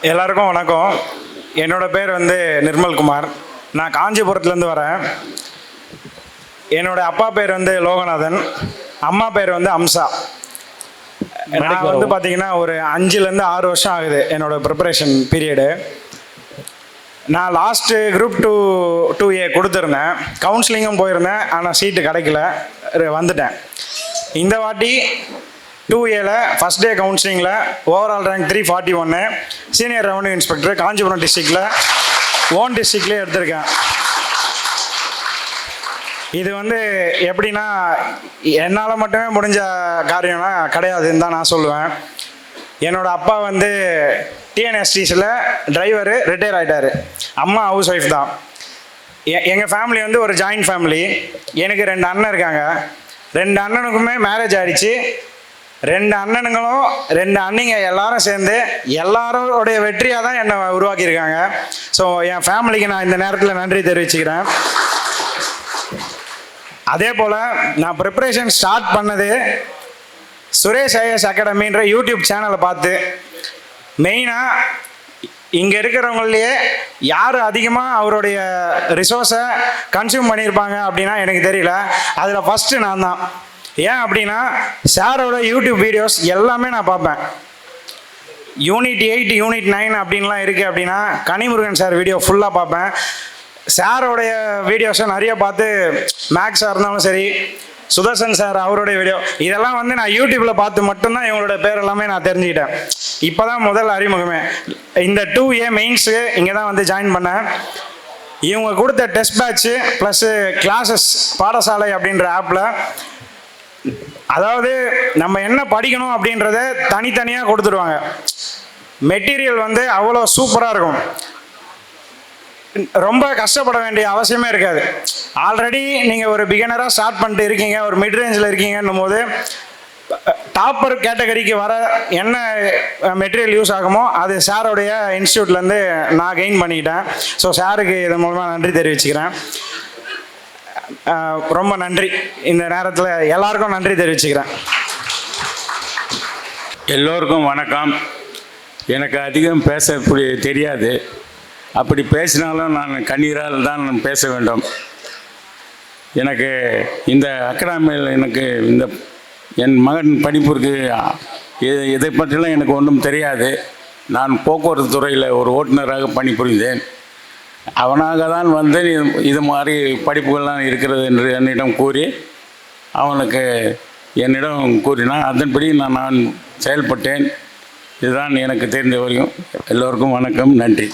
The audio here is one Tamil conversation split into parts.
எல்லாருக்கும் வணக்கம். என்னோட பேர் வந்து நிர்மல்குமார். நான் காஞ்சிபுரத்துலேருந்து வரேன். என்னோட அப்பா பேர் வந்து லோகநாதன், அம்மா பேர் வந்து அம்சா. நான் வந்து பார்த்தீங்கன்னா ஒரு 5லேருந்து 6 வருஷம் ஆகுது என்னோட ப்ரிப்பரேஷன் பீரியடு. நான் லாஸ்ட்டு குரூப் 2A கொடுத்துருந்தேன், கவுன்சிலிங்கும் போயிருந்தேன், ஆனால் சீட்டு கிடைக்கல, வந்துட்டேன். இந்த வாட்டி 2Aல ஃபஸ்ட் டே கவுன்சிலிங்கில் overall rank 341, senior revenue inspector Kanchipuram டிஸ்ட்ரிக்டில் ஓன் டிஸ்ட்ரிக்ட்லேயே எடுத்திருக்கேன். இது வந்து எப்படின்னா என்னால் மட்டுமே முடிஞ்ச காரியம்னா கிடையாதுன்னு தான் நான் சொல்லுவேன். என்னோடய அப்பா வந்து டிஎன்எஸ்டிஸில் டிரைவரு, ரிட்டையர் ஆகிட்டார். அம்மா ஹவுஸ் ஒய்ஃப் தான். எங்கள் ஃபேமிலி வந்து ஒரு ஜாயிண்ட் ஃபேமிலி. எனக்கு 2 அண்ணன் இருக்காங்க. 2 அண்ணனுக்குமே மேரேஜ் ஆகிடுச்சு. 2 அண்ணனுங்களும் 2 அண்ணிங்க எல்லாரும் சேர்ந்து எல்லாரோடைய வெற்றியாக தான் என்னை உருவாக்கியிருக்காங்க. ஸோ என் ஃபேமிலிக்கு நான் இந்த நேரத்தில் நன்றி தெரிவிச்சுக்கிறேன். அதே போல் நான் ப்ரிப்ரேஷன் ஸ்டார்ட் பண்ணது சுரேஷ் ஐஏஎஸ் அகாடமின்ற யூடியூப் சேனலை பார்த்து. மெயினாக இங்கே இருக்கிறவங்களையே யார் அதிகமாக அவருடைய ரிசோர்ஸை கன்சியூம் பண்ணியிருப்பாங்க அப்படின்னா எனக்கு தெரியல. அதில் ஃபஸ்ட்டு நான் தான். ஏன் அப்படின்னா சாரோட யூடியூப் வீடியோஸ் எல்லாமே நான் பார்ப்பேன். யூனிட் 8, யூனிட் 9 அப்படின்லாம் இருக்குது அப்படின்னா கனிமுருகன் சார் வீடியோ ஃபுல்லாக பார்ப்பேன். சாரோடைய வீடியோஸை நிறைய பார்த்து, மேக்ஸாக இருந்தாலும் சரி, சுதர்சன் சார் அவருடைய வீடியோ, இதெல்லாம் வந்து நான் யூடியூப்பில் பார்த்து மட்டும்தான் இவங்களோட பேர் எல்லாமே நான் தெரிஞ்சுக்கிட்டேன். இப்போ தான் முதல் அறிமுகமே. இந்த 2A மெயின்ஸு இங்கே தான் வந்து ஜாயின் பண்ணேன். இவங்க கொடுத்த டெஸ்ட் பேட்ச்சு ப்ளஸ்ஸு கிளாஸஸ் பாடசாலை அப்படின்ற ஆப்பில், அதாவது நம்ம என்ன படிக்கணும் அப்படின்றத தனித்தனியாக கொடுத்துடுவாங்க. மெட்டீரியல் வந்து அவ்வளோ சூப்பராக இருக்கும். ரொம்ப கஷ்டப்பட வேண்டிய அவசியமே இருக்காது. ஆல்ரெடி நீங்கள் ஒரு பிகினராக ஸ்டார்ட் பண்ணிட்டு இருக்கீங்க, ஒரு மிட் ரேஞ்சில் இருக்கீங்கன்னும் போது டாப்பர் கேட்டகரிக்கு வர என்ன மெட்டீரியல் யூஸ் ஆகுமோ அது சாரோடைய இன்ஸ்டியூட்லேருந்து நான் கெயின் பண்ணிக்கிட்டேன். ஸோ சாருக்கு இதன் மூலமாக நன்றி தெரிவிச்சுக்கிறேன். ரொம்ப நன்றி. இந்த நேரத்தில் எல்லாருக்கும் நன்றி தெரிவிச்சுக்கிறேன். எல்லோருக்கும் வணக்கம். எனக்கு அதிகம் பேச தெரியாது. அப்படி பேசினாலும் நான் கண்ணீரால் தான் நான் பேச வேண்டும். எனக்கு இந்த அகாடமியில் எனக்கு இந்த என் மகன் படிப்பிற்கு இதை பற்றிலாம் எனக்கு ஒன்றும் தெரியாது. நான் போக்குவரத்து துறையில் ஒரு ஓட்டுநராக பணிபுரிந்தேன். அவனாக தான் வந்து இது மாதிரி படிப்புகள்லாம் இருக்கிறது என்று என்னிடம் கூறி அவனுக்கு என்னிடம் கூறினான். அதன்படி நான் செயல்பட்டேன். இதுதான் எனக்கு தெரிந்த வரையும். எல்லோருக்கும் வணக்கம், நன்றி.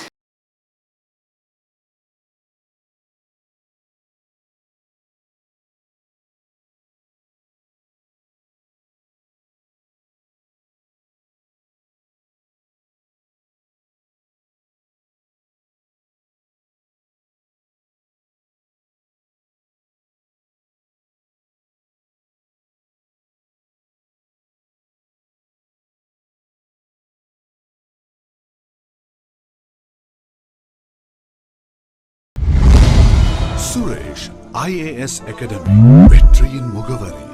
சுரேஷ் IAS அகாடமி, வெற்றியின் முகவரி.